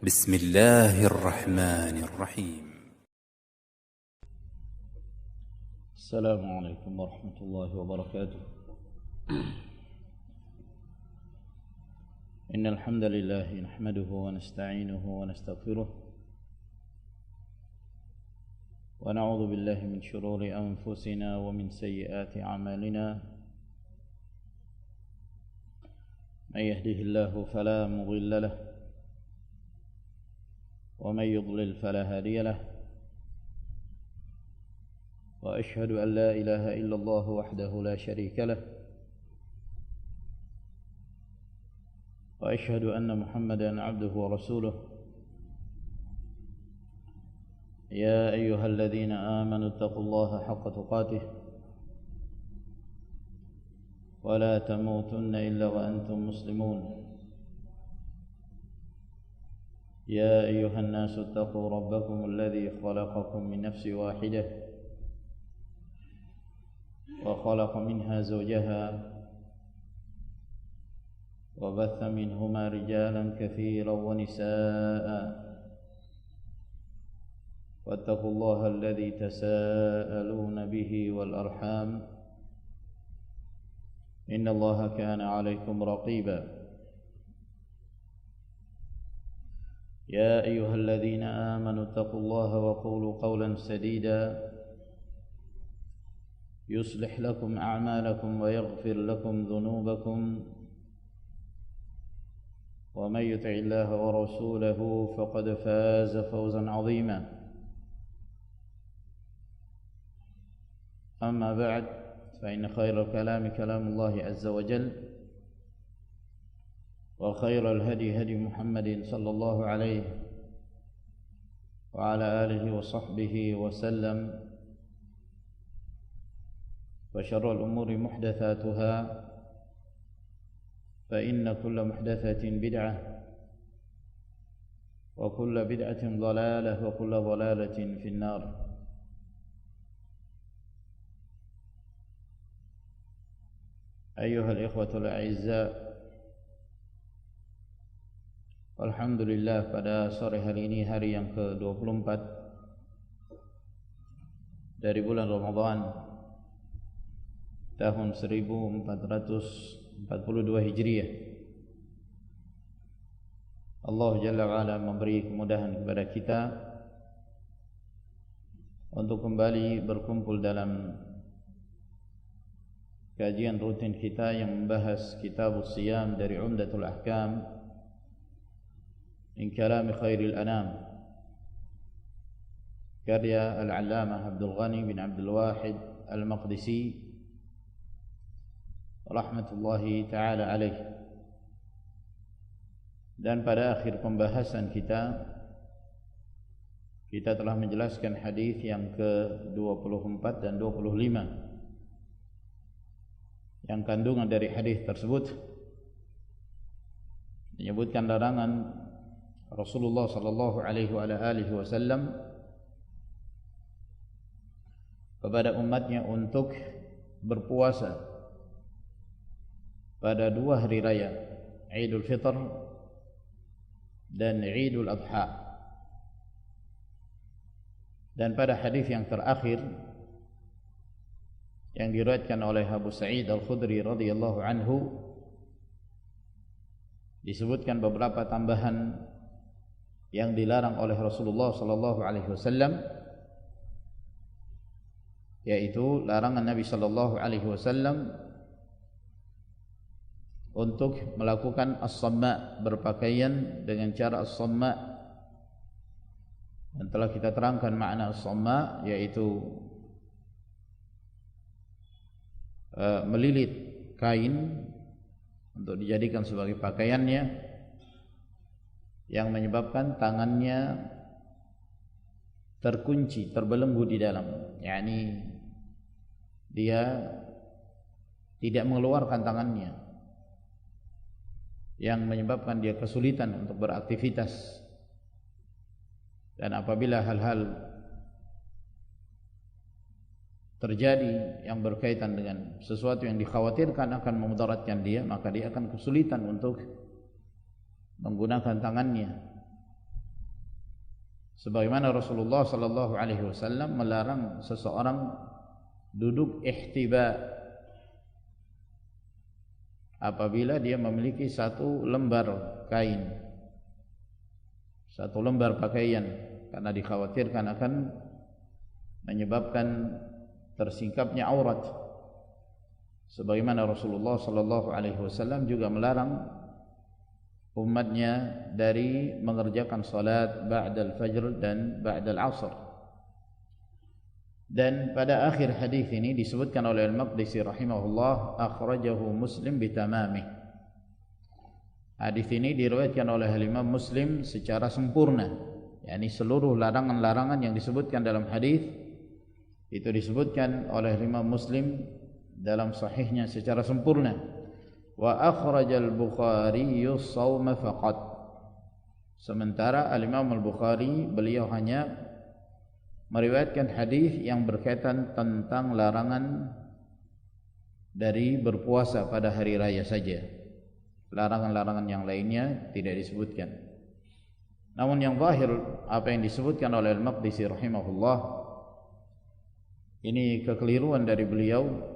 بسم الله الرحمن الرحيم. السلام عليكم ورحمة الله وبركاته. إن الحمد لله نحمده ونستعينه ونستغفره ونعوذ بالله من شرور أنفسنا ومن سيئات أعمالنا. من يهده الله فلا مضل له ومن يضلل فلا هادي له، وأشهد أن لا إله إلا الله وحده لا شريك له، وأشهد أن محمدا عبده ورسوله. يا أيها الذين آمنوا اتقوا الله حق تقاته ولا تموتن إلا وأنتم مسلمون. يا أيها الناس اتقوا ربكم الذي خلقكم من نفس واحدة وخلق منها زوجها وبث منهما رجالا كثيرا ونساء، واتقوا الله الذي تساءلون به والأرحام إن الله كان عليكم رقيبا. يا أيها الذين آمنوا اتقوا الله وقولوا قولا سديدا يصلح لكم أعمالكم ويغفر لكم ذنوبكم، ومن يطع الله ورسوله فقد فاز فوزا عظيما. أما بعد، فإن خير الكلام كلام الله عز وجل، وخير الهدي هدي محمد صلى الله عليه وعلى آله وصحبه وسلم، وشر الأمور محدثاتها، فإن كل محدثة بدعة وكل بدعة ضلالة وكل ضلالة في النار. أيها الإخوة الأعزاء، alhamdulillah pada sore hari ini, hari yang ke-24 dari bulan Ramadan tahun 1442 Hijriah, Allah Jalla wa'ala memberi kemudahan kepada kita untuk kembali berkumpul dalam kajian rutin kita yang membahas Kitabus Siyam dari Umdatul Ahkam min kalami khairil anam, karya Al-Allamah Abdul Ghani bin Abdul Wahid Al-Maqdisi rahmatullahi ta'ala alaih. Dan pada akhir pembahasan kita telah menjelaskan hadis yang ke-24 dan 25 yang kandungan dari hadis tersebut menyebutkan larangan Rasulullah sallallahu alaihi wasallam kepada umatnya untuk berpuasa pada dua hari raya, Idul Fitr dan Idul Adha. Dan pada hadis yang terakhir yang diriwayatkan oleh Abu Sa'id Al-Khudri radhiyallahu anhu, disebutkan beberapa tambahan yang dilarang oleh Rasulullah sallallahu alaihi wasallam, yaitu larangan Nabi sallallahu alaihi wasallam untuk melakukan as-samma, berpakaian dengan cara as-samma. Dan telah kita terangkan makna as-samma, yaitu melilit kain untuk dijadikan sebagai pakaiannya, yang menyebabkan tangannya terkunci, terbelenggu di dalam, yakni dia tidak mengeluarkan tangannya, yang menyebabkan dia kesulitan untuk beraktivitas. Dan apabila hal-hal terjadi yang berkaitan dengan sesuatu yang dikhawatirkan akan memudaratkan dia, maka dia akan kesulitan untuk menggunakan tangannya. sebagaimana Rasulullah sallallahu alaihi wasallam melarang seseorang duduk ihtiba apabila dia memiliki satu lembar kain, satu lembar pakaian, karena dikhawatirkan akan menyebabkan tersingkapnya aurat. Sebagaimana Rasulullah sallallahu alaihi wasallam juga melarang umatnya dari mengerjakan salat ba'dal fajr dan ba'dal asr. Dan pada akhir hadis ini disebutkan oleh Al-Maqdisi rahimahullah, akhrajahu Muslim bitamamih. Hadis ini diriwayatkan oleh Imam Muslim secara sempurna, yakni seluruh larangan-larangan yang disebutkan dalam hadis itu disebutkan oleh Imam Muslim dalam sahihnya secara sempurna. Wa akhrajal Bukhari as-shauma faqat. Sementara Al-Imam Al-Bukhari beliau hanya meriwayatkan hadis yang berkaitan tentang larangan dari berpuasa pada hari raya saja. Larangan-larangan yang lainnya tidak disebutkan. Namun yang zahir apa yang disebutkan oleh Al-Maqdisi rahimahullah ini kekeliruan dari beliau,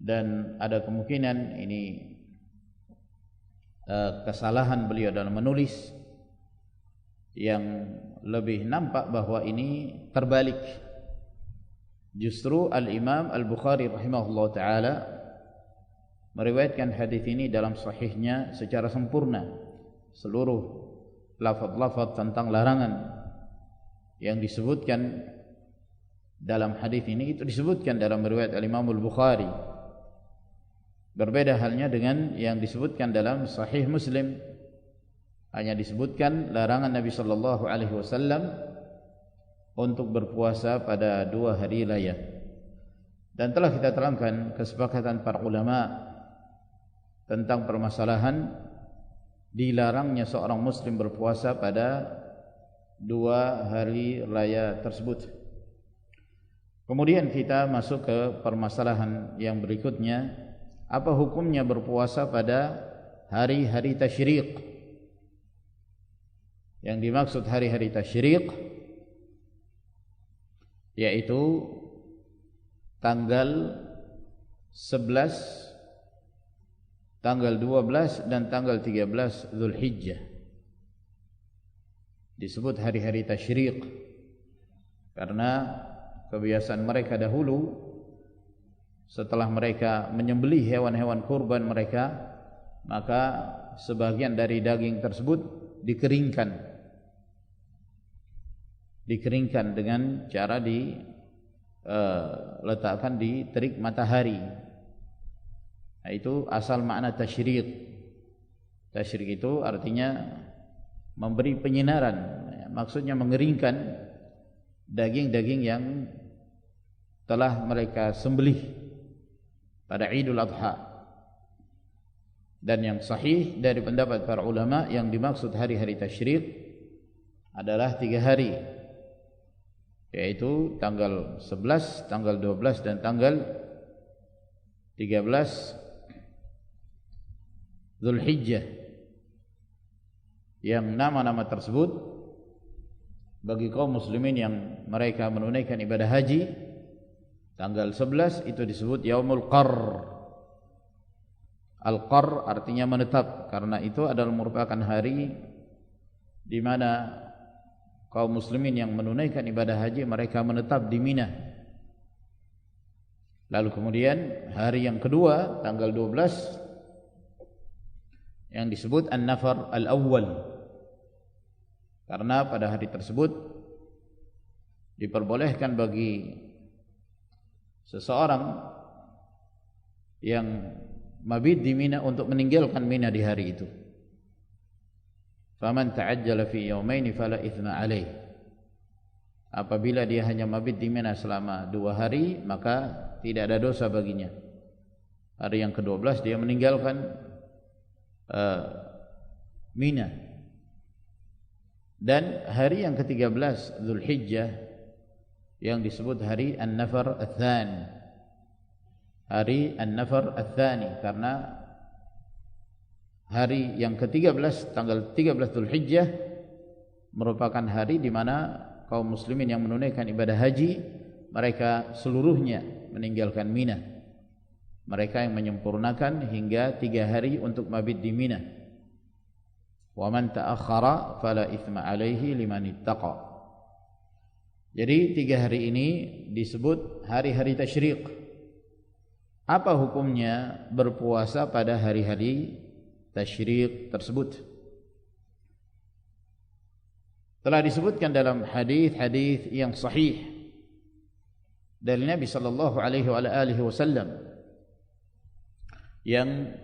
dan ada kemungkinan ini kesalahan beliau dalam menulis, yang lebih nampak bahwa ini terbalik. Justru Al-Imam Al-Bukhari rahimahullah ta'ala meriwayatkan hadis ini dalam sahihnya secara sempurna. Seluruh lafaz-lafaz tentang larangan yang disebutkan dalam hadis ini itu disebutkan dalam riwayat Al-Imam Al-Bukhari. Berbeda halnya dengan yang disebutkan dalam Sahih Muslim. Hanya disebutkan larangan Nabi sallallahu alaihi wasallam untuk berpuasa pada 2 hari raya. Dan telah kita terangkan kesepakatan para ulama tentang permasalahan dilarangnya seorang muslim berpuasa pada 2 hari raya tersebut. Kemudian kita masuk ke permasalahan yang berikutnya. Apa hukumnya berpuasa pada hari-hari tasyriq? Yang dimaksud hari-hari tasyriq yaitu tanggal 11, tanggal 12 dan tanggal 13 Zulhijjah. Disebut hari-hari tasyriq karena kebiasaan mereka dahulu, setelah mereka menyembelih hewan-hewan kurban mereka, maka sebagian dari daging tersebut dikeringkan dengan cara diletakkan di terik matahari. Nah, itu asal makna tasyriq. Tasyriq itu artinya memberi penyinaran, maksudnya mengeringkan daging-daging yang telah mereka sembelih pada Idul Adha. Dan yang sahih dari pendapat para ulama, yang dimaksud hari-hari tasyriq adalah 3 hari, yaitu tanggal 11, tanggal 12 dan tanggal 13 Zulhijjah. Yang nama-nama tersebut bagi kaum muslimin yang mereka menunaikan ibadah haji, tanggal 11 itu disebut Yaumul Qarr. Al-Qarr artinya menetap, karena itu adalah merupakan hari di mana kaum muslimin yang menunaikan ibadah haji mereka menetap di Mina. Lalu kemudian hari yang kedua tanggal 12 yang disebut An-Nafar Al-Awwal, karena pada hari tersebut diperbolehkan bagi seseorang yang mabit di Mina untuk meninggalkan Mina di hari itu. Faman ta'ajjala fi yawmaini fala itsma alaih. Apabila dia hanya mabit di Mina selama 2 hari, maka tidak ada dosa baginya. Hari yang ke-12 dia meninggalkan Mina. Dan hari yang ke-13 Zulhijjah yang disebut hari An-Nafar Ats-Tsani. Hari An-Nafar Ats-Tsani karena hari yang ke-13 tanggal 13 Zulhijjah merupakan hari di mana kaum muslimin yang menunaikan ibadah haji mereka seluruhnya meninggalkan Mina. Mereka yang menyempurnakan hingga 3 hari untuk mabit di Mina. Wa man ta'akhkhara fala itsma alaihi liman ittaqa. Jadi 3 hari ini disebut hari-hari tasyriq. Apa hukumnya berpuasa pada hari-hari tasyriq tersebut? Telah disebutkan dalam hadis-hadis yang sahih dari Nabi sallallahu alaihi wasallam yang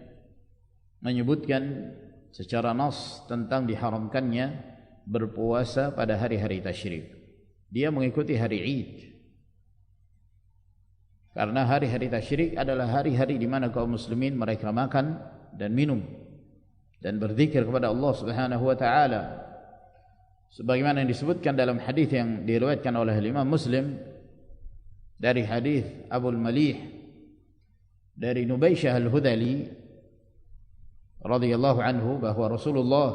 menyebutkan secara nas tentang diharamkannya berpuasa pada hari-hari tasyrik. Dia mengikuti hari Id. Karena hari-hari tasyrik adalah hari-hari di mana kaum muslimin mereka makan dan minum dan berzikir kepada Allah Subhanahu wa taala. Sebagaimana yang disebutkan dalam hadis yang diriwayatkan oleh Imam Muslim dari hadis Abul Malih dari Nubaisyah Al-Hudali radhiyallahu anhu bahwa Rasulullah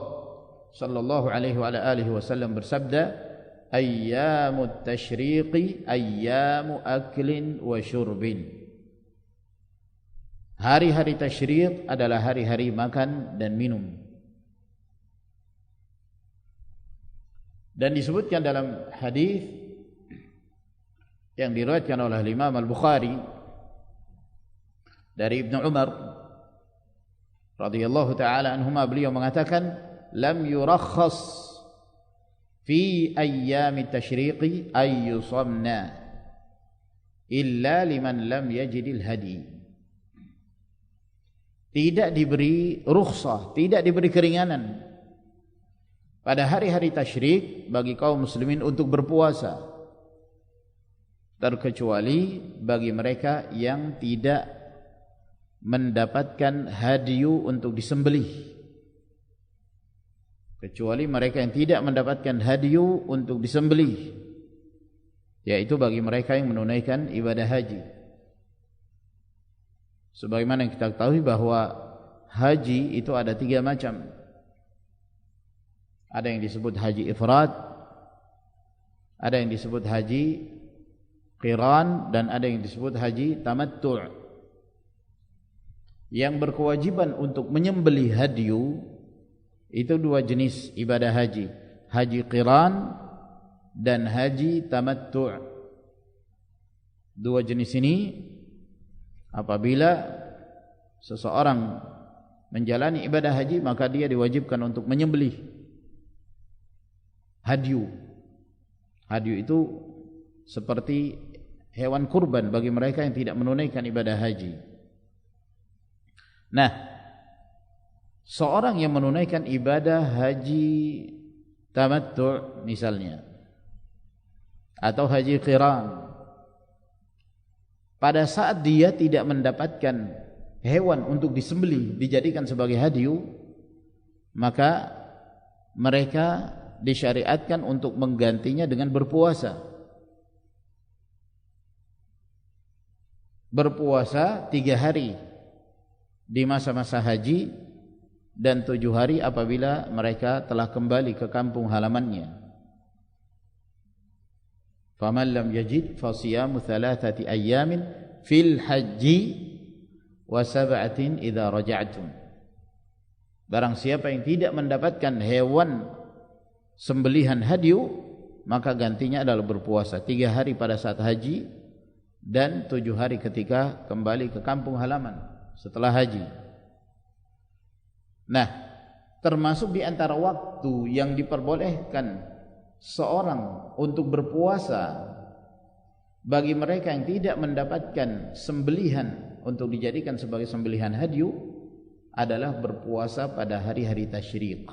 sallallahu alaihi wasallam bersabda, ayyamut tasyriqi ayyamu aklin wa syurbin. Hari-hari tasyriq adalah hari-hari makan dan minum. Dan disebutkan dalam hadis yang diriwayatkan oleh Imam Al-Bukhari dari Ibnu Umar radhiyallahu taala anhuma, beliau mengatakan lam yurakhas fi ayyami tasyriqi ay yusamna illa liman lam yajidil hadi. Tidak diberi rukhsah, tidak diberi keringanan pada hari-hari tasyrik bagi kaum muslimin untuk berpuasa, terkecuali bagi mereka yang tidak mendapatkan hadiyu untuk disembelih. Kecuali mereka yang tidak mendapatkan hadiyu untuk disembelih, yaitu bagi mereka yang menunaikan ibadah haji. Sebagaimana yang kita ketahui bahwa haji itu ada 3 macam. Ada yang disebut haji ifrad, ada yang disebut haji qiran, dan ada yang disebut haji tamattu'. Yang berkewajiban untuk menyembelih hadiyu itu 2 jenis ibadah haji, haji qiran dan haji tamattu'. 2 jenis ini apabila seseorang menjalani ibadah haji maka dia diwajibkan untuk menyembelih hadiyu. Hadiyu itu seperti hewan kurban bagi mereka yang tidak menunaikan ibadah haji. Nah, seorang yang menunaikan ibadah haji tamattu' misalnya atau haji qiran, pada saat dia tidak mendapatkan hewan untuk disembelih dijadikan sebagai hadiyu, maka mereka disyariatkan untuk menggantinya dengan berpuasa. Berpuasa 3 hari di masa-masa haji dan 7 hari apabila mereka telah kembali ke kampung halamannya. Faman lam yajid fasiyamu 3 ayyamin fil haji wa 7 idza raja'tum. Barang siapa yang tidak mendapatkan hewan sembelihan hadiyu, maka gantinya adalah berpuasa 3 hari pada saat haji dan 7 hari ketika kembali ke kampung halaman setelah haji. Nah, termasuk di antara waktu yang diperbolehkan seorang untuk berpuasa bagi mereka yang tidak mendapatkan sembelihan untuk dijadikan sebagai sembelihan hadiyu adalah berpuasa pada hari-hari tasyriq.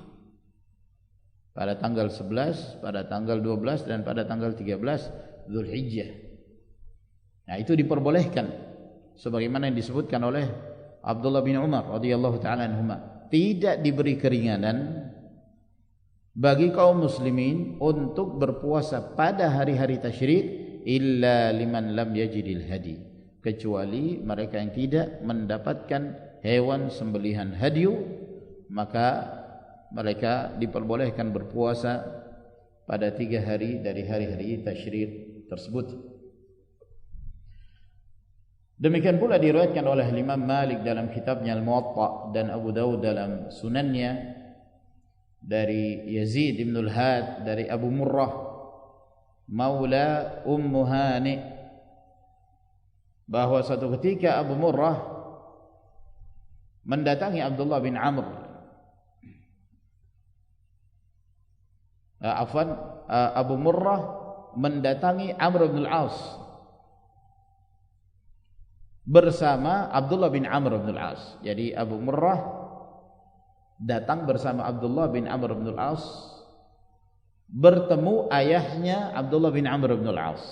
Pada tanggal 11, pada tanggal 12 dan pada tanggal 13 Dzulhijjah. Nah, itu diperbolehkan sebagaimana yang disebutkan oleh Abdullah bin Umar radhiyallahu taala anhuma. Tidak diberi keringanan bagi kaum muslimin untuk berpuasa pada hari-hari tasyrik illa liman lam yajidil hadi, kecuali mereka yang tidak mendapatkan hewan sembelihan hadiyu, maka mereka diperbolehkan berpuasa pada 3 hari dari hari-hari tasyrik tersebut. Demikian pula diriwayatkan oleh Imam Malik dalam kitabnya Al-Muwatta dan Abu Dawud dalam sunannya dari Yazid bin Al-Had dari Abu Murrah maula Ummu Hani bahwa suatu ketika Abu Murrah mendatangi Abdullah bin Amr Abu Murrah mendatangi Amr bin Al-As bersama Abdullah bin Amr bin Al-As. Jadi Abu Murrah datang bersama Abdullah bin Amr bin Al-As bertemu ayahnya Abdullah bin Amr bin Al-As,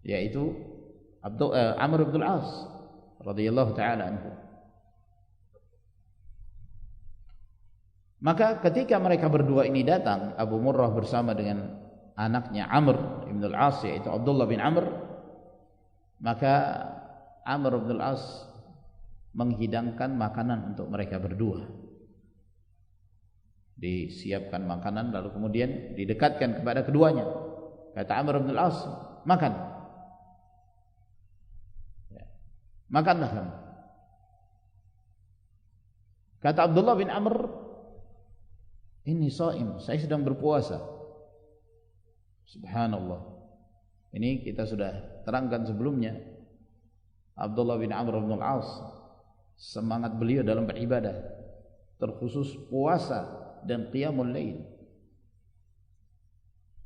yaitu Amr bin Al-As radhiyallahu taala anhu. Maka ketika mereka berdua ini datang, Abu Murrah bersama dengan anaknya Amr bin Al-As yaitu Abdullah bin Amr, maka Amr bin Al-As menghidangkan makanan untuk mereka berdua. Disiapkan makanan lalu kemudian didekatkan kepada keduanya. Kata Amr bin Al-As, makan. Makanlah kamu. Kata Abdullah bin Amr, ini shaim, saya sedang berpuasa. Subhanallah. Ini kita sudah terangkan sebelumnya. Abdullah bin Amr bin Al-As, semangat beliau dalam beribadah, terkhusus puasa dan qiyamul lail.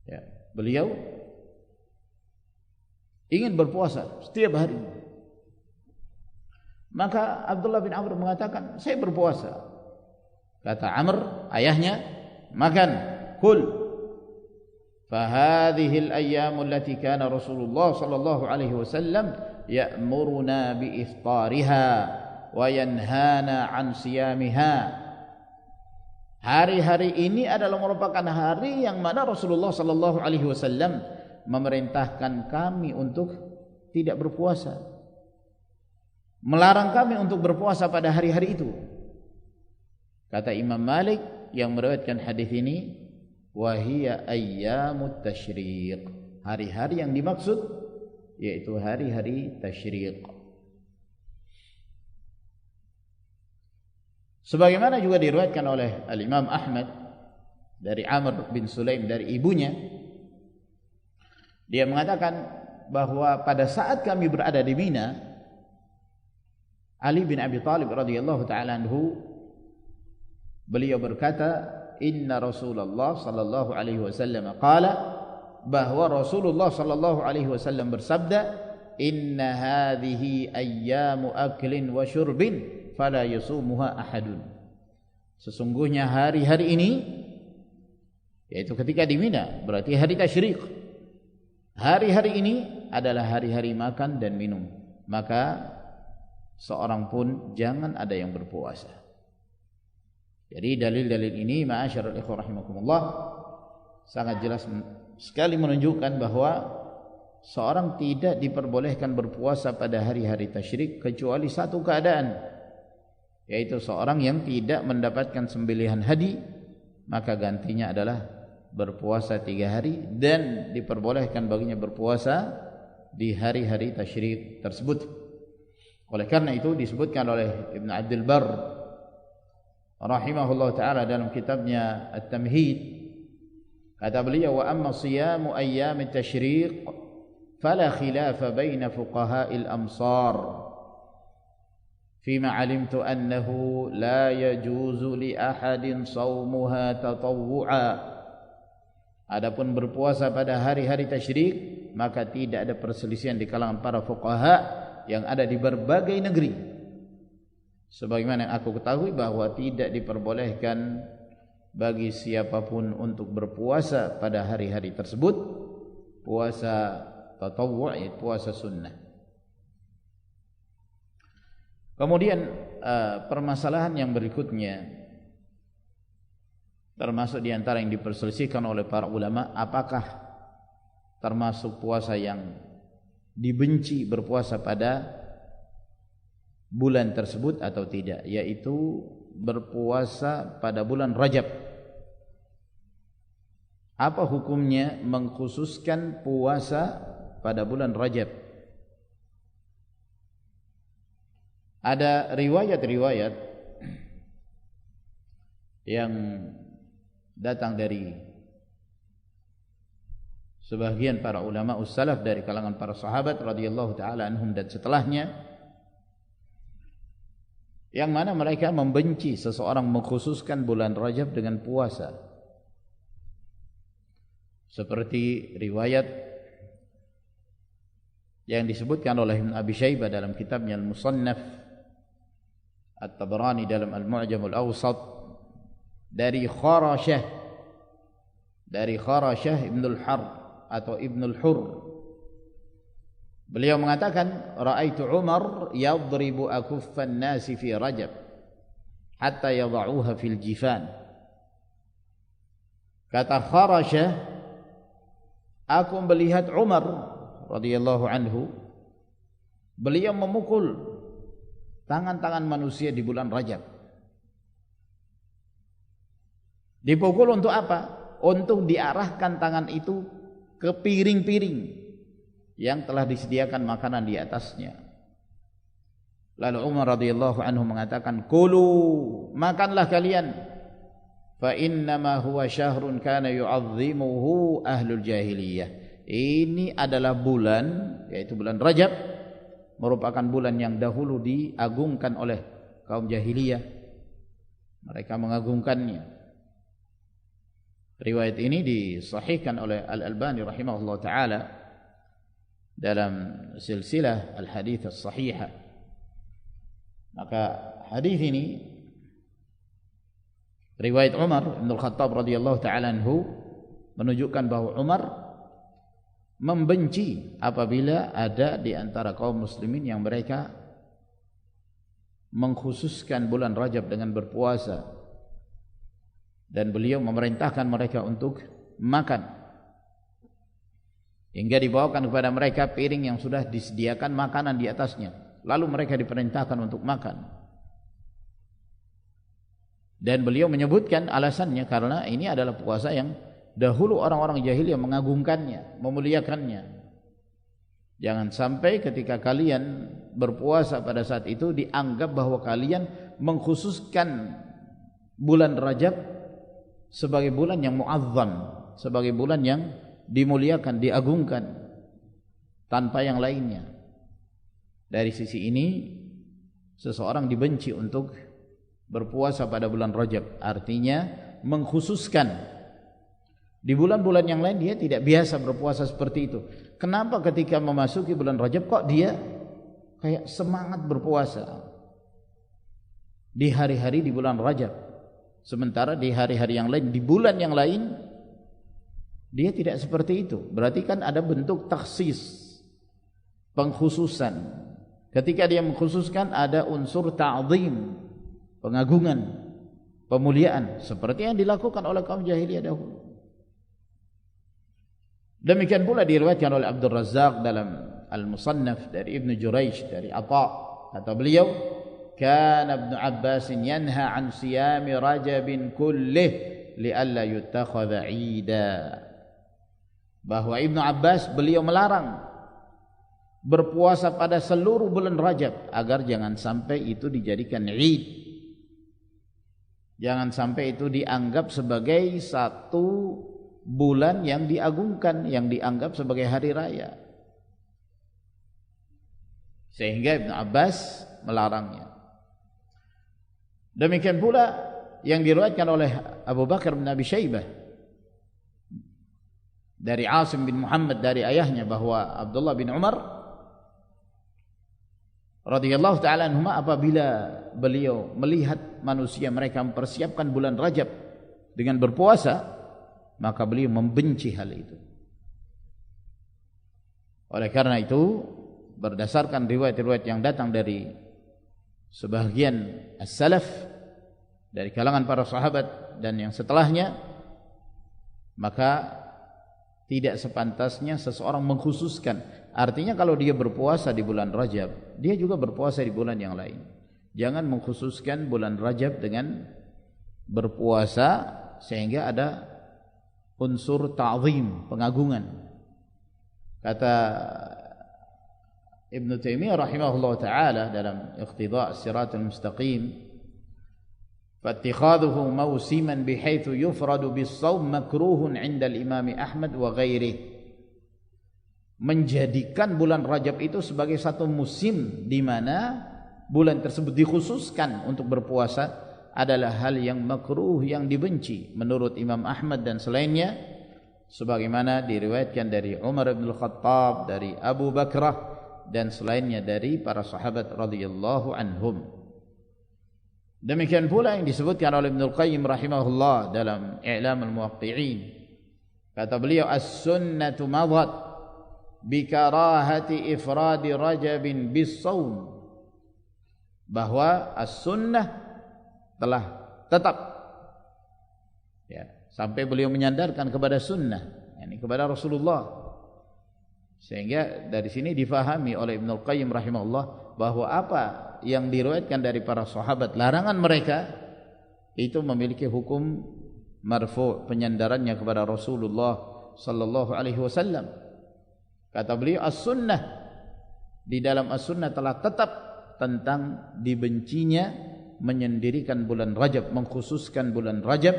Ya, beliau ingin berpuasa setiap hari. Maka Abdullah bin Amr mengatakan, saya berpuasa. Kata Amr, ayahnya, makan, kul. Fahadhihi al-ayyamu allati kana Rasulullah sallallahu alaihi wasallam ya'muruna bi iftariha wa yanhana an siyamiha. Hari-hari ini adalah merupakan hari yang mana Rasulullah sallallahu alaihi wasallam memerintahkan kami untuk tidak berpuasa, melarang kami untuk berpuasa pada hari-hari itu. Kata Imam Malik yang meriwayatkan hadis ini, wa hiya ayyamut tasyriq. Hari-hari yang dimaksud yaitu hari-hari tasyriq. Sebagaimana juga diriwayatkan oleh Al-Imam Ahmad dari Amr bin Sulaim dari ibunya, dia mengatakan bahwa pada saat kami berada di Mina, Ali bin Abi Thalib radhiyallahu taala anhu, beliau berkata, inna Rasulullah sallallahu alaihi wasallam qala, bahwa Rasulullah sallallahu alaihi wasallam bersabda, inna hadhihi ayyamu aklin wa syurbin fala yusumuha ahadun. Sesungguhnya hari-hari ini, yaitu ketika di Mina, berarti hari tasyrik, hari-hari ini adalah hari-hari makan dan minum, maka seorang pun jangan ada yang berpuasa. Jadi dalil-dalil ini ma'asyiral ikhwah rahimakumullah sangat jelas sekali menunjukkan bahwa seorang tidak diperbolehkan berpuasa pada hari-hari tasyrik kecuali satu keadaan, yaitu seorang yang tidak mendapatkan sembelihan hadi, maka gantinya adalah berpuasa 3 hari, dan diperbolehkan baginya berpuasa di hari-hari tasyrik tersebut. Oleh karena itu disebutkan oleh Ibn Abdul Barr rahimahullah ta'ala dalam kitabnya At-Tamhid, kata beliau, wa amma siyamu ayyam at-tasyriq fala khilafa baina fuqaha'il amsar fima alimtu annahu la yajuzu li ahadin sawmuha tatawwu'a. Adapun berpuasa pada hari-hari tasyrik, maka tidak ada perselisihan di kalangan para fuqaha yang ada di berbagai negeri. Sebagaimana yang aku ketahui bahwa tidak diperbolehkan bagi siapapun untuk berpuasa pada hari-hari tersebut puasa tatawwu', puasa sunnah. Kemudian permasalahan yang berikutnya, termasuk diantara yang diperselisihkan oleh para ulama, apakah termasuk puasa yang dibenci berpuasa pada bulan tersebut atau tidak, yaitu berpuasa pada bulan Rajab. Apa hukumnya mengkhususkan puasa pada bulan Rajab? Ada riwayat-riwayat yang datang dari sebagian para ulama ussalaf dari kalangan para sahabat radhiyallahu taala anhum dan setelahnya, yang mana mereka membenci seseorang mengkhususkan bulan Rajab dengan puasa. Seperti riwayat yang disebutkan oleh Ibn Abi Syaibah dalam kitabnya Al-Musannaf, At-Tabarani dalam Al-Mu'jam Al-Awsat, dari Kharashah Ibn Al-Harb atau Ibn Al-Hurr. Beliau mengatakan, ra'aitu Umar yadribu akuffan nasi fi Rajab hatta yada'uha fil jifan. Kata Kharashah, aku melihat Umar radhiyallahu anhu, beliau memukul tangan-tangan manusia di bulan Rajab. Dipukul untuk apa? Untuk diarahkan tangan itu ke piring-piring yang telah disediakan makanan di atasnya. Lalu Umar radhiyallahu anhu mengatakan, "Kulu, makanlah kalian. Fa innama huwa syahrun kana yu'azzimuhu ahlul jahiliyah." Ini adalah bulan, yaitu bulan Rajab, merupakan bulan yang dahulu diagungkan oleh kaum jahiliyah. Mereka mengagungkannya. Riwayat ini disahihkan oleh Al-Albani rahimahullah ta'ala dalam silsilah al-hadits as-sahihah. Maka hadis ini riwayat Umar bin Al-Khattab radhiyallahu ta'ala anhu menunjukkan bahwa Umar membenci apabila ada di antara kaum muslimin yang mereka mengkhususkan bulan Rajab dengan berpuasa, dan beliau memerintahkan mereka untuk makan hingga dibawakan kepada mereka piring yang sudah disediakan makanan di atasnya, lalu mereka diperintahkan untuk makan. Dan beliau menyebutkan alasannya karena ini adalah puasa yang dahulu orang-orang jahiliyah mengagungkannya, memuliakannya. Jangan sampai ketika kalian berpuasa pada saat itu dianggap bahwa kalian mengkhususkan bulan Rajab sebagai bulan yang mu'azzam, sebagai bulan yang dimuliakan, diagungkan tanpa yang lainnya. Dari sisi ini seseorang dibenci untuk berpuasa pada bulan Rajab, artinya mengkhususkan. Di bulan-bulan yang lain dia tidak biasa berpuasa seperti itu. Kenapa ketika memasuki bulan Rajab kok dia kayak semangat berpuasa di hari-hari di bulan Rajab, sementara di hari-hari yang lain, di bulan yang lain dia tidak seperti itu? Berarti kan ada bentuk takhsis, pengkhususan. Ketika dia mengkhususkan ada unsur ta'zim, pengagungan, pemuliaan, seperti yang dilakukan oleh kaum jahiliyah dahulu. Demikian pula diriwayatkan oleh Abdul Razzaq dalam Al-Musannaf dari Ibn Jurayj dari Atha, kata beliau, kana Ibn Abbas yanha an siyami Rajabin kullih li'alla yutakhadha 'ida. Bahwa Ibn Abbas beliau melarang berpuasa pada seluruh bulan Rajab agar jangan sampai itu dijadikan 'id. Jangan sampai itu dianggap sebagai satu bulan yang diagungkan, yang dianggap sebagai hari raya. Sehingga Ibn Abbas melarangnya. Demikian pula yang diriwayatkan oleh Abu Bakar bin Abi Syaibah dari Asim bin Muhammad dari ayahnya bahwa Abdullah bin Umar radhiyallahu ta'ala anhuma apabila beliau melihat manusia mereka mempersiapkan bulan Rajab dengan berpuasa, maka beliau membenci hal itu. Oleh karena itu, berdasarkan riwayat-riwayat yang datang dari sebagian as-salaf dari kalangan para sahabat dan yang setelahnya, maka tidak sepantasnya seseorang mengkhususkan. Artinya kalau dia berpuasa di bulan Rajab, dia juga berpuasa di bulan yang lain. Jangan mengkhususkan bulan Rajab dengan berpuasa sehingga ada unsur ta'zim, pengagungan. Kata Ibn Taimiyah rahimahullah ta'ala dalam Iqtida' As-Siratal Mustaqim, فاتخاذه موسما بحيث يفرد بالصوم مكروه عند الإمام أحمد وغيره. Menjadikan bulan Rajab itu sebagai satu musim di mana bulan tersebut dikhususkan untuk berpuasa adalah hal yang makruh, yang dibenci menurut Imam Ahmad dan selainnya, sebagaimana diriwayatkan dari Umar bin Al-Khattab, dari Abu Bakrah dan selainnya dari para sahabat radhiyallahu anhum. Demikian pula yang disebutkan oleh Ibnu Qayyim rahimahullah dalam I'lam al-Muwaqqi'in. Kata beliau, as-sunnatu madat bi karahati ifradi Rajabin bis-shaum. Bahwa as-sunnah telah tetap, ya, sampai beliau menyandarkan kepada sunnah, yakni kepada Rasulullah. Sehingga dari sini difahami oleh Ibnu Qayyim rahimahullah bahwa apa yang diriwayatkan dari para sahabat, larangan mereka itu memiliki hukum marfu', penyandarannya kepada Rasulullah sallallahu alaihi wasallam. Kata beliau, as-sunnah, di dalam as-sunnah telah tetap tentang dibencinya menyendirikan bulan Rajab, mengkhususkan bulan Rajab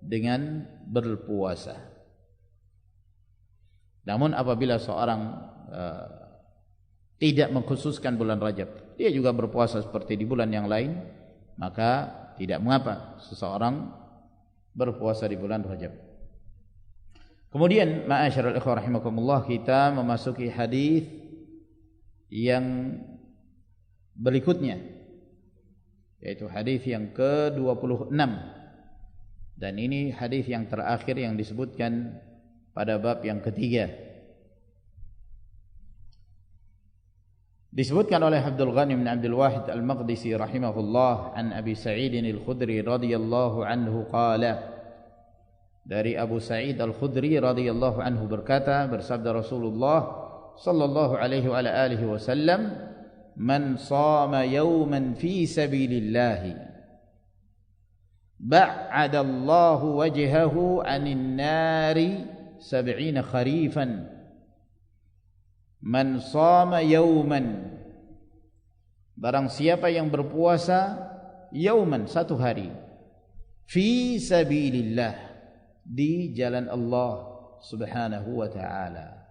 dengan berpuasa. Namun apabila seorang tidak mengkhususkan bulan Rajab, dia juga berpuasa seperti di bulan yang lain, maka tidak mengapa seseorang berpuasa di bulan Rajab. Kemudian ma'asyiral ikhwah rahimakumullah, kita memasuki hadis yang berikutnya, yaitu hadis yang ke-26, dan ini hadis yang terakhir yang disebutkan pada bab yang ketiga. Disebutkan oleh Abdul Ghani bin Abdul Wahid Al-Maqdisi rahimahullah an Abi Sa'id Al-Khudri radhiyallahu anhu qala, dari Abu Sa'id Al-Khudri radhiyallahu anhu berkata, bersabda Rasulullah sallallahu alaihi wa alihi wasallam, man shama yawman fi sabilillah ba'ada Allahu wajhahu 'anil nari 70 kharifan. Man shama yawman, barang siapa yang berpuasa yauman, satu hari, fi sabilillah, di jalan Allah subhanahu wa ta'ala.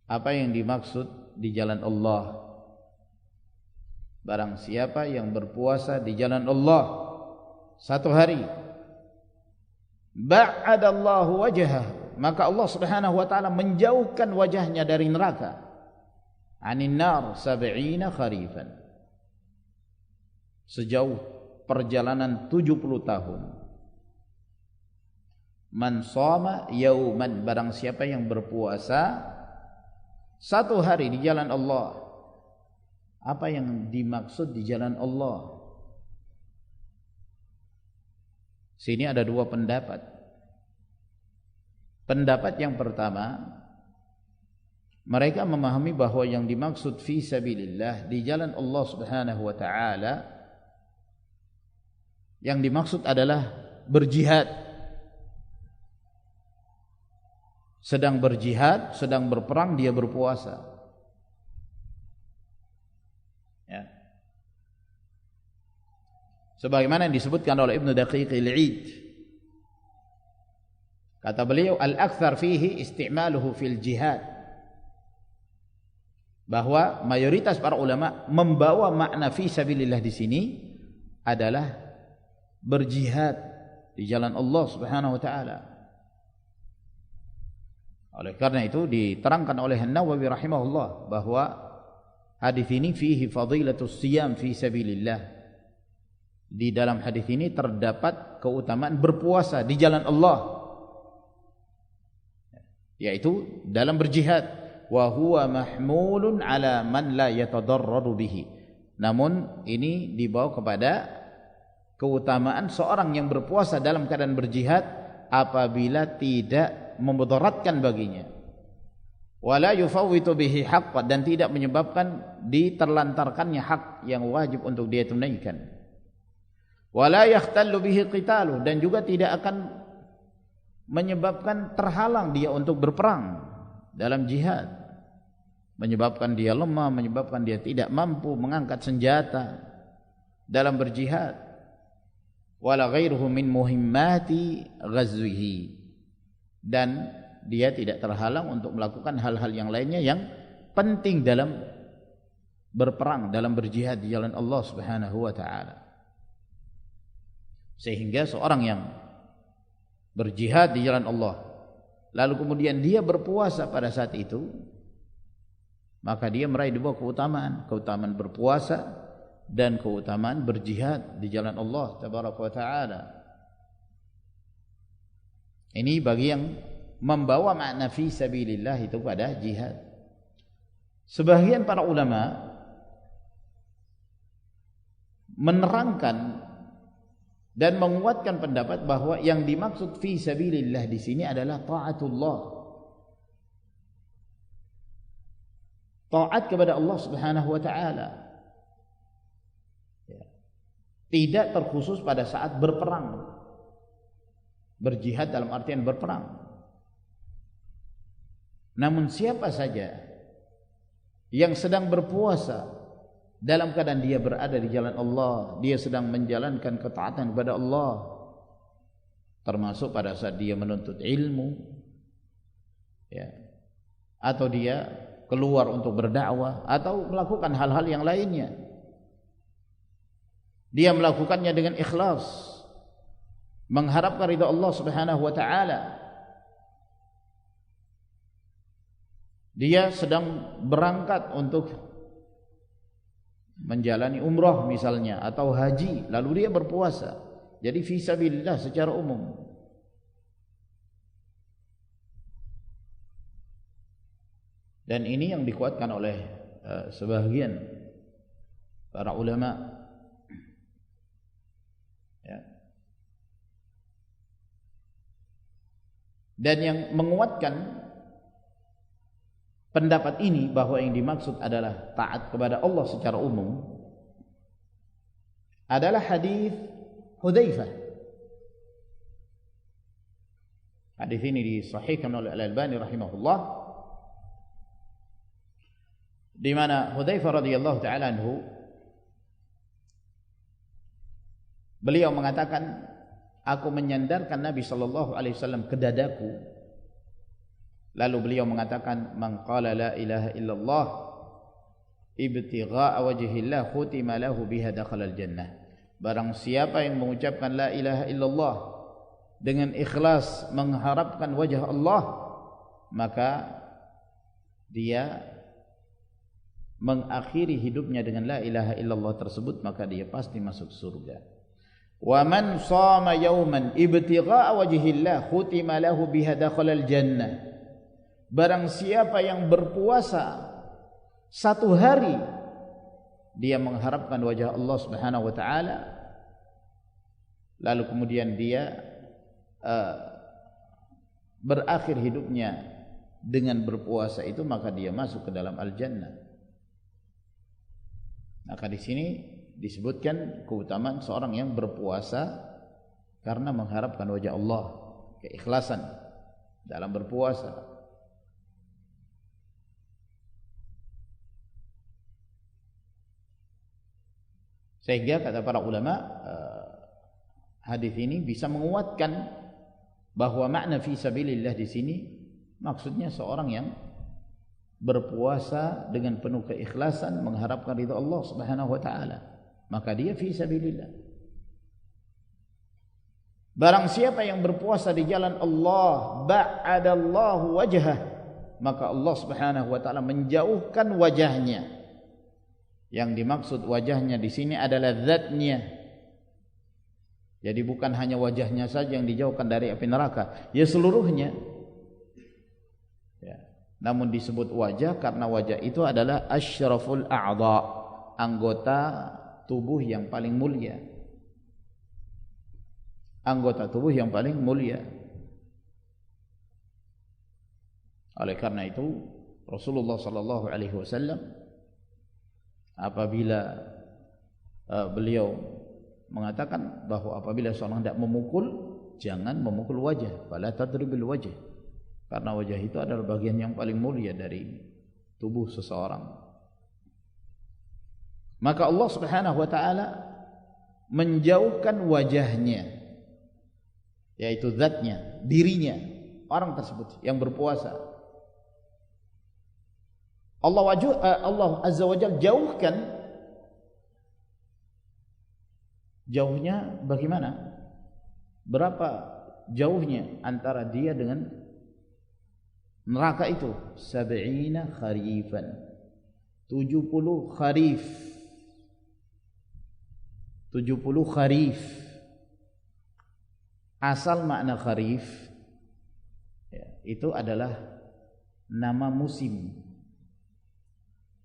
Apa yang dimaksud di jalan Allah? Barang siapa yang berpuasa di jalan Allah satu hari, ba'adallahu wajhahu, maka Allah subhanahu wa ta'ala menjauhkan wajahnya dari neraka, anin nar 70 kharifan, sejauh perjalanan 70 tahun. Man shama yauman, barang siapa yang berpuasa satu hari di jalan Allah. Apa yang dimaksud di jalan Allah? Sini ada dua pendapat. Pendapat yang pertama, mereka memahami bahwa yang dimaksud fi sabilillah, di jalan Allah subhanahu wa ta'ala, yang dimaksud adalah berjihad. Sedang berjihad, sedang berperang, dia berpuasa, ya. Sebagaimana yang disebutkan oleh Ibnu Daqiq al-Id, kata beliau, al-akthar fihi isti'maluhu fil jihad, bahwa mayoritas para ulama membawa makna fi sabilillah di sini adalah berjihad di jalan Allah subhanahu wa ta'ala. Oleh karena itu diterangkan oleh An-Nawawi rahimahullah bahwa hadis ini fihi fadilatus siyam fi sabilillah. Di dalam hadis ini terdapat keutamaan berpuasa di jalan Allah, yaitu dalam berjihad. Wa huwa mahmulun ala man la yatadarraru bihi. Namun ini dibawa kepada keutamaan seorang yang berpuasa dalam keadaan berjihad apabila tidak memudaratkan baginya, wala yufawwitu bihi haqqan, dan tidak menyebabkan diterlantarkannya hak yang wajib untuk dia tunaikan. Wala yakhtallu bihi qitalu, dan juga tidak akan menyebabkan terhalang dia untuk berperang dalam jihad, menyebabkan dia lemah, menyebabkan dia tidak mampu mengangkat senjata dalam berjihad. Wala ghairuhu min muhimmati ghazwihi, dan dia tidak terhalang untuk melakukan hal-hal yang lainnya yang penting dalam berperang, dalam berjihad di jalan Allah Subhanahu wa taala. Sehingga seorang yang berjihad di jalan Allah lalu kemudian dia berpuasa pada saat itu, maka dia meraih dua keutamaan berpuasa dan keutamaan berjihad di jalan Allah tabaraka wa taala. Ini bagi yang membawa makna fi sabilillah itu pada jihad. Sebagian para ulama menerangkan dan menguatkan pendapat bahwa yang dimaksud fi sabilillah di sini adalah taatullah. Taat kepada Allah Subhanahu wa taala. Tidak terkhusus pada saat berperang. Berjihad dalam artian berperang. Namun siapa saja yang sedang berpuasa dalam keadaan dia berada di jalan Allah, dia sedang menjalankan ketaatan kepada Allah, termasuk pada saat dia menuntut ilmu, ya, atau dia keluar untuk berdakwah atau melakukan hal-hal yang lainnya, dia melakukannya dengan ikhlas, mengharapkan ridha Allah Subhanahu wa taala. Dia sedang berangkat untuk menjalani umrah misalnya atau haji, lalu dia berpuasa. Jadi fi sabilillah secara umum. Dan ini yang dikuatkan oleh sebagian para ulama, ya. Dan yang menguatkan pendapat ini bahwa yang dimaksud adalah taat kepada Allah secara umum adalah hadis Hudzaifah. Hadis ini disahihkan oleh Al-Albani rahimahullah, di mana Hudzaifah radhiyallahu taala anhu beliau mengatakan, aku menyandarkan Nabi sallallahu alaihi wasallam ke dadaku. Lalu beliau mengatakan, man qala la ilaha illallah ibtigha'a wajhillah khutima lahu biha dakhalal jannah. Barang siapa yang mengucapkan la ilaha illallah dengan ikhlas mengharapkan wajah Allah, maka dia mengakhiri hidupnya dengan la ilaha illallah tersebut, maka dia pasti masuk surga. Wa man shama yawman ibtigha'a wajhillah khutima lahu biha dakhalal jannah. Barang siapa yang berpuasa satu hari dia mengharapkan wajah Allah Subhanahu wa taala, lalu kemudian dia berakhir hidupnya dengan berpuasa itu, maka dia masuk ke dalam al-jannah. Maka di sini disebutkan keutamaan seorang yang berpuasa karena mengharapkan wajah Allah, keikhlasan dalam berpuasa. Sehingga kata para ulama, hadis ini bisa menguatkan bahwa makna fi sabilillah di sini maksudnya seorang yang berpuasa dengan penuh keikhlasan mengharapkan ridha Allah Subhanahu wa taala, maka dia fi sabilillah. Barang siapa yang berpuasa di jalan Allah, ba'adallahu wajhah, maka Allah Subhanahu wa taala menjauhkan wajahnya. Yang dimaksud wajahnya di sini adalah zatnya. Jadi bukan hanya wajahnya saja yang dijauhkan dari api neraka, ya seluruhnya. Ya. Namun disebut wajah karena wajah itu adalah asyraful a'dha, anggota tubuh yang paling mulia. Anggota tubuh yang paling mulia. Oleh karena itu Rasulullah sallallahu alaihi wasallam apabila beliau mengatakan bahwa apabila seorang hendak memukul, jangan memukul wajah, fala tadribil wajh. Karena wajah itu adalah bagian yang paling mulia dari tubuh seseorang. Maka Allah Subhanahu wa taala menjauhkan wajahnya, yaitu zatnya, dirinya orang tersebut yang berpuasa. Allah Azza wa Jalla jauhkan. Jauhnya bagaimana? Berapa jauhnya antara dia dengan neraka itu? 70 kharifan, 70 kharif. 70 kharif. Asal makna kharif ya, itu adalah nama musim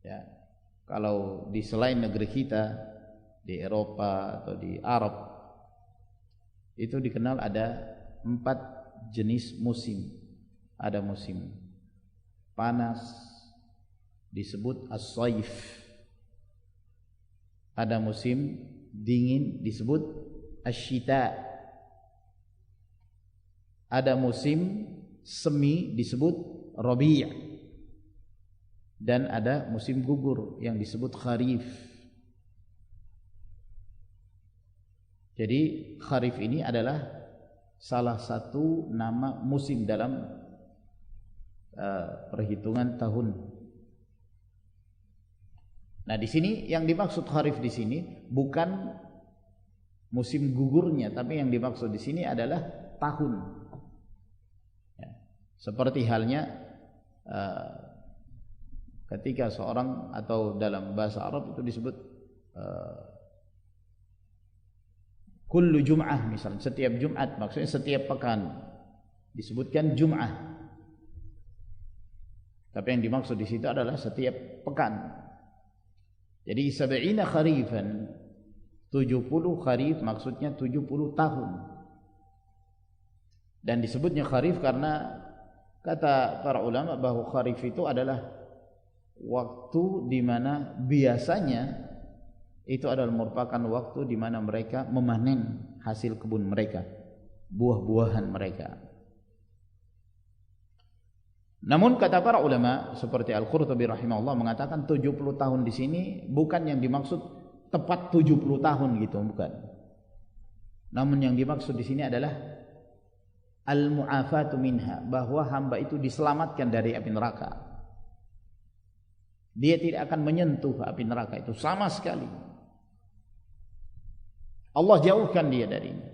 ya. Kalau di selain negeri kita, di Eropa atau di Arab, itu dikenal ada 4 jenis musim. Ada musim panas disebut as-saif, ada musim dingin disebut asy-syita, ada musim semi disebut rabi', dan ada musim gugur yang disebut kharif. Jadi kharif ini adalah salah satu nama musim dalam perhitungan tahun. Nah, di sini yang dimaksud kharif di sini bukan musim gugurnya, tapi yang dimaksud di sini adalah tahun. Ya. Seperti halnya ketika seorang, atau dalam bahasa Arab itu disebut kullu jum'ah, misalnya setiap Jumat, maksudnya setiap pekan disebutkan Jum'ah. Tapi yang dimaksud di situ adalah setiap pekan. Jadi 70 kharifan, 70 kharif maksudnya 70 tahun. Dan disebutnya kharif karena kata para ulama bahwa kharif itu adalah waktu di mana biasanya itu adalah merupakan waktu di mana mereka memanen hasil kebun mereka, buah-buahan mereka. Namun kata para ulama seperti Al-Qurtubi rahimahullah mengatakan 70 tahun di sini bukan yang dimaksud tepat 70 tahun gitu, bukan. Namun yang dimaksud di sini adalah al-mu'afatu minha, bahwa hamba itu diselamatkan dari api neraka. Dia tidak akan menyentuh api neraka itu sama sekali. Allah jauhkan dia darinya.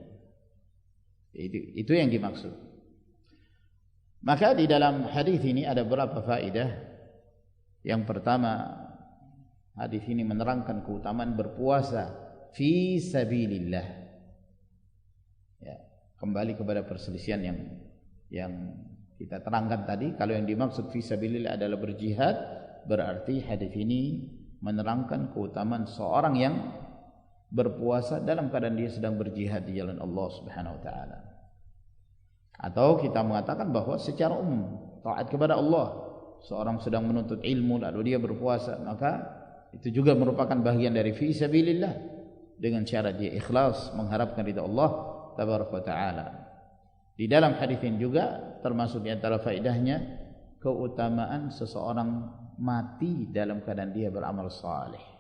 Itu yang dimaksud. Maka di dalam hadis ini ada beberapa faedah. Yang pertama, hadis ini menerangkan keutamaan berpuasa fi sabilillah. Ya, kembali kepada perselisihan yang kita terangkan tadi. Kalau yang dimaksud fi sabilillah adalah berjihad, berarti hadis ini menerangkan keutamaan seorang yang berpuasa dalam keadaan dia sedang berjihad di jalan Allah Subhanahu wa taala. Atau kita mengatakan bahwa secara umum taat kepada Allah, seorang sedang menuntut ilmu lalu dia berpuasa, maka itu juga merupakan bagian dari fi sabilillah dengan cara dia ikhlas mengharapkan ridha Allah tabaraka wa taala. Di dalam hadis ini juga termasuk di antara faedahnya keutamaan seseorang mati dalam keadaan dia beramal saleh.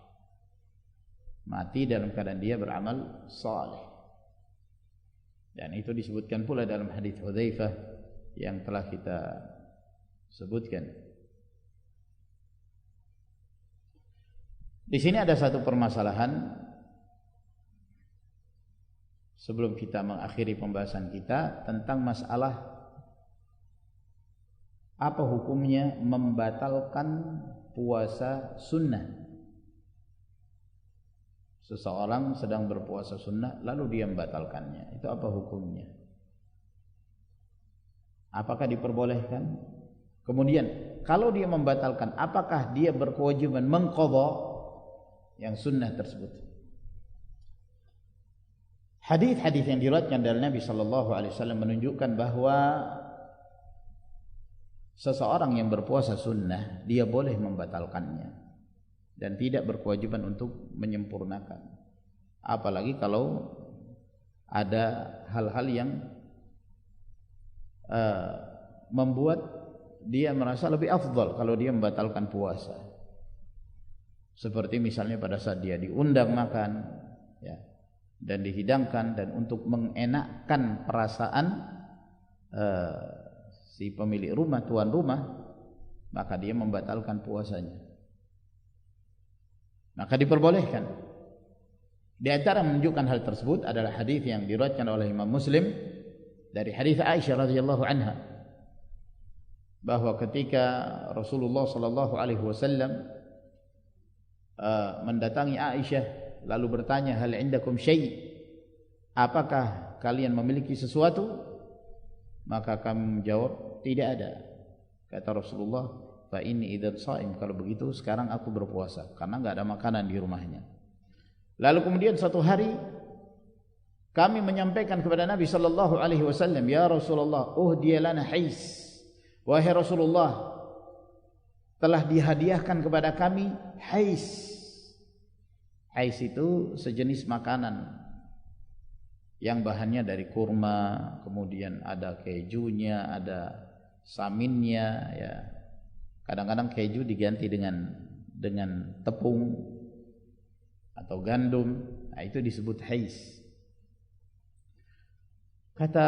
Mati dalam keadaan dia beramal saleh. Dan itu disebutkan pula dalam hadis Hudzaifah yang telah kita sebutkan. Di sini ada satu permasalahan sebelum kita mengakhiri pembahasan kita tentang masalah apa hukumnya membatalkan puasa sunnah. Seseorang sedang berpuasa sunnah lalu dia membatalkannya, itu apa hukumnya? Apakah diperbolehkan? Kemudian kalau dia membatalkan, apakah dia berkewajiban mengqadha yang sunnah tersebut? Hadis-hadis yang diriwayatkan dari Nabi sallallahu alaihi wasallam menunjukkan bahwa seseorang yang berpuasa sunnah dia boleh membatalkannya dan tidak berkewajiban untuk menyempurnakan. apalagi kalau ada hal-hal yang membuat dia merasa lebih afdal kalau dia membatalkan puasa. Seperti misalnya pada saat dia diundang makan, ya, dan dihidangkan, dan untuk mengenakkan perasaan si pemilik rumah, tuan rumah, maka dia membatalkan puasanya. Maka diperbolehkan. Di antara menunjukkan hal tersebut adalah hadis yang diriwayatkan oleh Imam Muslim dari hadis Aisyah radhiyallahu anha, bahwa ketika Rasulullah sallallahu alaihi wasallam mendatangi Aisyah lalu bertanya, hal indakum syai', apakah kalian memiliki sesuatu? Maka kami menjawab, tidak ada. Kata Rasulullah, fa inni idzan shaim, kalau begitu sekarang aku berpuasa karena enggak ada makanan di rumahnya. Lalu kemudian suatu hari kami menyampaikan kepada Nabi sallallahu alaihi wasallam, ya Rasulullah, uhdiya lana hais. Wahai Rasulullah, telah dihadiahkan kepada kami hais. Hais itu sejenis makanan yang bahannya dari kurma, kemudian ada kejunya, ada saminnya, ya. Kadang-kadang keju diganti dengan tepung atau gandum. Nah, itu disebut hais. Kata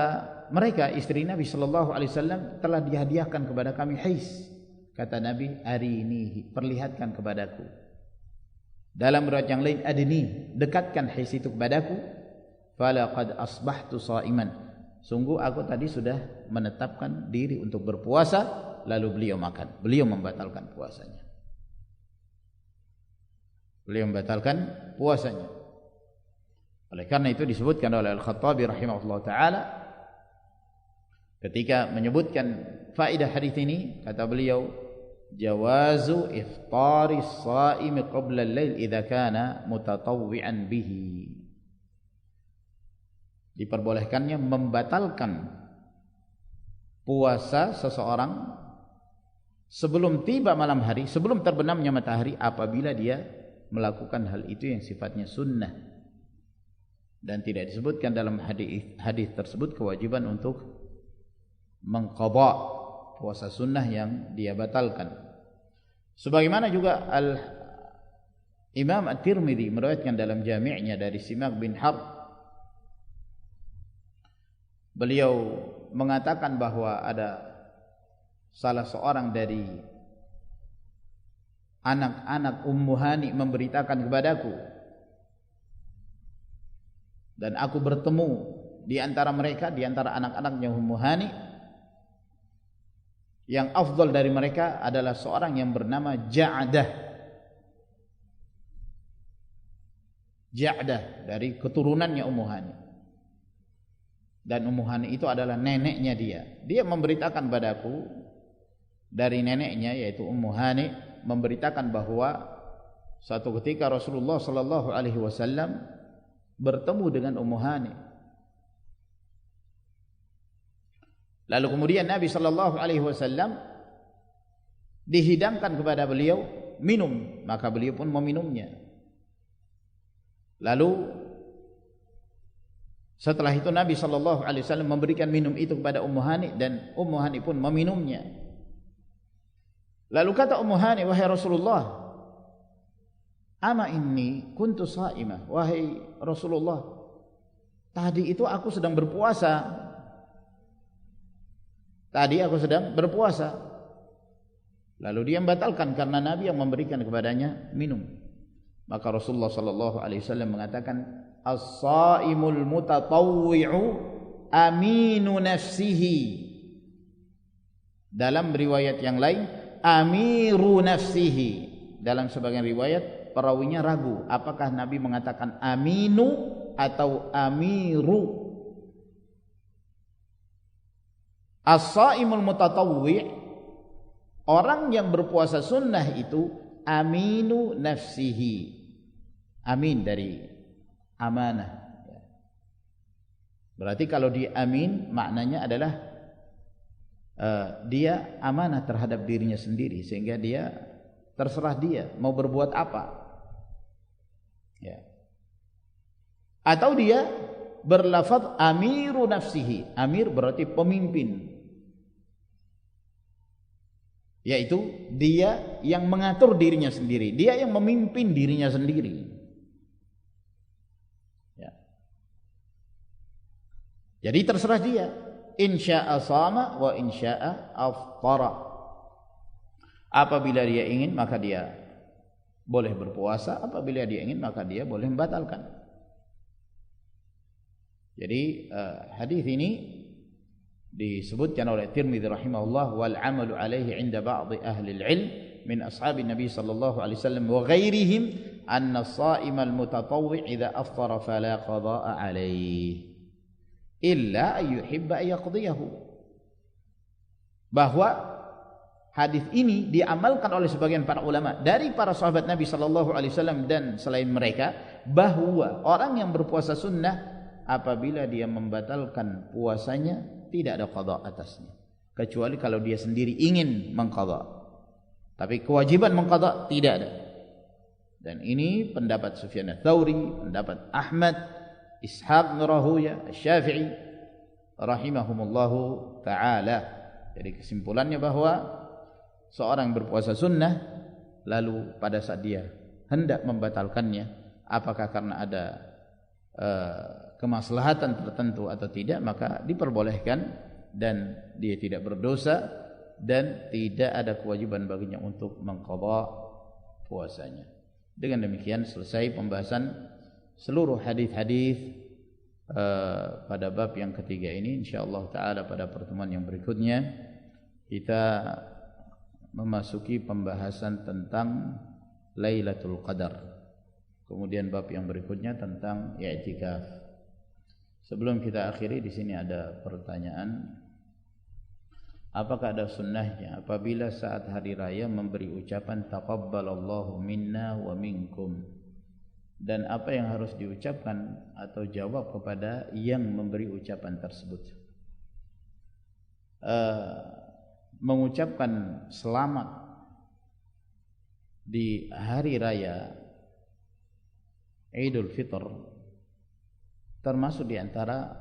mereka, istri Nabi sallallahu alaihi wasallam, telah dihadiahkan kepada kami hais. Kata Nabi, arini, perlihatkan kepadaku. Dalam riwayat yang lain, adni, dekatkan hais itu kepadaku. Falaqad asbahtu shaiman, sungguh aku tadi sudah menetapkan diri untuk berpuasa. Lalu beliau makan, beliau membatalkan puasanya. Beliau membatalkan puasanya. Oleh karena itu disebutkan oleh Al-Khattabi rahimahullah ta'ala, ketika menyebutkan faedah hadis ini, kata beliau, jawazu iftari as-shaimi qabla al-lail idza kana mutatawwi'an bihi. Diperbolehkannya membatalkan puasa seseorang sebelum tiba malam hari, sebelum terbenamnya matahari, apabila dia melakukan hal itu yang sifatnya sunnah. Dan tidak disebutkan dalam hadis tersebut kewajiban untuk mengqadha puasa sunnah yang dia batalkan. Sebagaimana juga Imam At-Tirmidzi meriwayatkan dalam jami'nya dari Simak bin Harb, beliau mengatakan bahwa ada salah seorang dari anak-anak Ummu Hani memberitakan kepadaku, dan aku bertemu di antara mereka, di antara anak-anaknya Ummu Hani, yang afdal dari mereka adalah seorang yang bernama Ja'dah. Ja'dah dari keturunannya Ummu Hani. Dan Ummu Hani itu adalah neneknya dia. Dia memberitakan padaku dari neneknya, yaitu Ummu Hani, memberitakan bahwa suatu ketika Rasulullah sallallahu alaihi wasallam bertemu dengan Ummu Hani. Lalu kemudian Nabi sallallahu alaihi wasallam dihidangkan kepada beliau minum, maka beliau pun meminumnya. Lalu setelah itu Nabi sallallahu alaihi wasallam memberikan minum itu kepada Ummu Hani, dan Ummu Hani pun meminumnya. Lalu kata Ummu Hani, wahai Rasulullah, ama inni kuntu shaimah, wahai Rasulullah, tadi itu aku sedang berpuasa. Tadi aku sedang berpuasa. Lalu dia membatalkan karena Nabi yang memberikan kepadanya minum. Maka Rasulullah sallallahu alaihi wasallam mengatakan, as-shaimul mutatawwi'u aminu nafsihi. Dalam riwayat yang lain, amiru nafsihi. Dalam sebagian riwayat perawinya ragu apakah Nabi mengatakan aminu atau amiru. As-shaimul mutatawwi', orang yang berpuasa sunnah itu aminu nafsihi. Amin dari amanah. Berarti kalau dia amin, maknanya adalah dia amanah terhadap dirinya sendiri, sehingga dia terserah dia mau berbuat apa. Ya. Atau dia berlafaz amiru nafsihi. Amir berarti pemimpin, yaitu dia yang mengatur dirinya sendiri, dia yang memimpin dirinya sendiri. Ya. Jadi terserah dia. Insya'a sama wa insya'a aftara. Apabila dia ingin maka dia boleh berpuasa, apabila dia ingin maka dia boleh membatalkan. Jadi hadis ini disebutkan oleh Tirmidzi rahimahullah, wal amalu alaihi 'inda ba'd ahli al-'ilm min ashabin nabi sallallahu alaihi wasallam wa ghairihim anna as-sha'im al-mutatawwi' idza aftara fala qada'a alaihi illa an yuhibba an yaqdiyahu. Bahwa hadis ini diamalkan oleh sebagian para ulama dari para sahabat Nabi sallallahu alaihi wasallam dan selain mereka, bahwa orang yang berpuasa sunnah apabila dia membatalkan puasanya tidak ada qada atasnya, kecuali kalau dia sendiri ingin mengqada. Tapi kewajiban mengqada tidak ada. Dan ini pendapat Sufyan ats-Tsauri, pendapat Ahmad, Ishaq bin Rahuya, Asy-Syafi'i rahimahumullahu taala. Jadi kesimpulannya bahwa seorang berpuasa sunnah lalu pada saat dia hendak membatalkannya, apakah karena ada kemaslahatan tertentu atau tidak, maka diperbolehkan dan dia tidak berdosa dan tidak ada kewajiban baginya untuk mengqadha puasanya. Dengan demikian selesai pembahasan seluruh hadis-hadis pada bab yang ketiga ini. Insyaallah taala pada pertemuan yang berikutnya kita memasuki pembahasan tentang Lailatul Qadar. Kemudian bab yang berikutnya tentang i'tikaf. Sebelum kita akhiri, di sini ada pertanyaan. Apakah ada sunnahnya apabila saat hari raya memberi ucapan taqabbalallahu minna wa minkum? Dan apa yang harus diucapkan atau jawab kepada yang memberi ucapan tersebut? Mengucapkan selamat di hari raya Idul Fitr termasuk di antara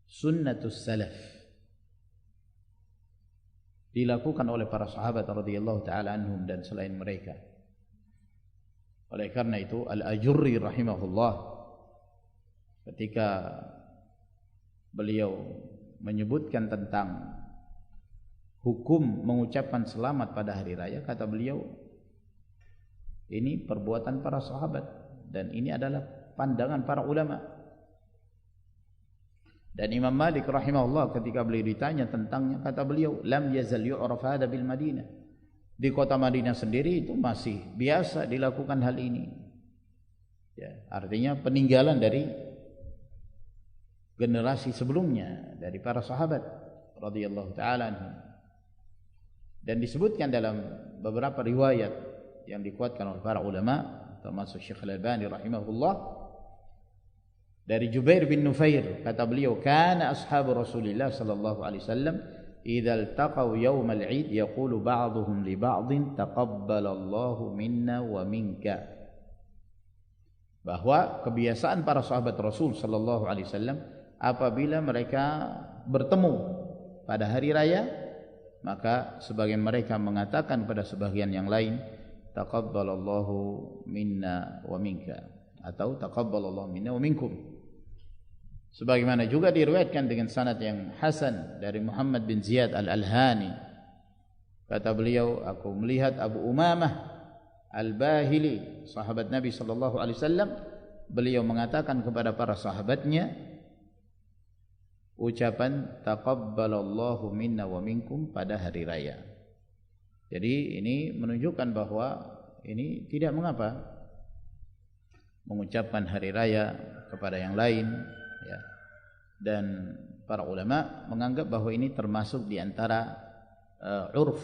sunnatus salaf, dilakukan oleh para sahabat radhiyallahu taala anhum dan selain mereka. Oleh karena itu Al-Ajurri rahimahullah ketika beliau menyebutkan tentang hukum mengucapkan selamat pada hari raya, kata beliau, ini perbuatan para sahabat dan ini adalah pandangan para ulama. Dan Imam Malik rahimahullah ketika beliau ditanya tentangnya, kata beliau, lam yazal yu'raf hada bil Madinah. Di kota Madinah sendiri itu masih biasa dilakukan hal ini. Ya, artinya peninggalan dari generasi sebelumnya, dari para sahabat radhiyallahu taala anhum. Dan disebutkan dalam beberapa riwayat yang dikuatkan oleh para ulama termasuk Syekh Al-Albani rahimahullah, dari Jubair bin Nufair, kata beliau, kana ashabu Rasulillah sallallahu alaihi wasallam idza iltaqaw yawm al-'id yaqulu ba'dhum li ba'dhin taqabbalallahu minna wa minka. Bahwa kebiasaan para sahabat Rasul sallallahu alaihi wasallam apabila mereka bertemu pada hari raya, maka sebagian mereka mengatakan pada sebagian yang lain, taqabbalallahu minna wa minka, atau taqabbalallahu minna wa minkum. Sebagaimana juga diriwayatkan dengan sanad yang hasan dari Muhammad bin Ziyad Al-Alhani, kata beliau, aku melihat Abu Umamah Al-Bahili, sahabat Nabi sallallahu alaihi wasallam, beliau mengatakan kepada para sahabatnya ucapan taqabbalallahu minna wa minkum pada hari raya. Jadi ini menunjukkan bahwa ini tidak mengapa mengucapkan hari raya kepada yang lain, ya. Dan para ulama menganggap bahwa ini termasuk di antara urf,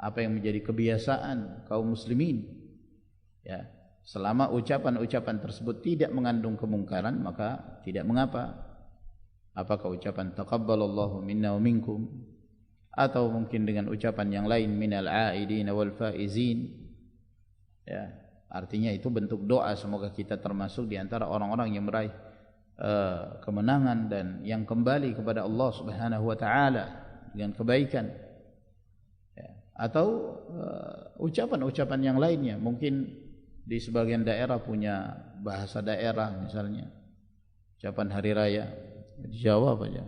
apa yang menjadi kebiasaan kaum muslimin, ya. Selama ucapan-ucapan tersebut tidak mengandung kemungkaran, maka tidak mengapa. Apakah ucapan taqabbalallahu minna wa minkum, atau mungkin dengan ucapan yang lain minal aidin wal faizin, ya, Artinya itu bentuk doa, semoga kita termasuk di antara orang-orang yang meraih kemenangan dan yang kembali kepada Allah Subhanahu wa taala dengan kebaikan. Ya. Atau ucapan-ucapan yang lainnya, mungkin di sebagian daerah punya bahasa daerah, misalnya ucapan hari raya. Di Jawa apa aja?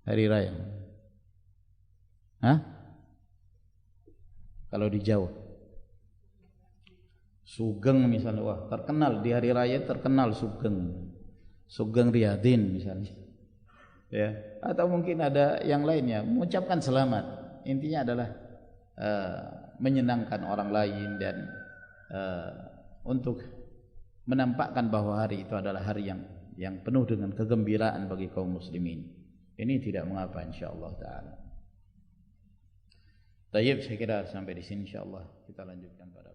Hari raya. Hah? Kalau di Jawa Sugeng misalnya, wah terkenal di hari raya, terkenal Sugeng, Sugeng Riyadin misalnya, ya. Atau mungkin ada yang lainnya, mengucapkan selamat. Intinya adalah menyenangkan orang lain dan untuk menampakkan bahwa hari itu adalah hari yang penuh dengan kegembiraan bagi kaum muslimin. Ini tidak mengapa insyaallah taala. Tayyib, saya kira sampai di sini insyaallah kita lanjutkan pada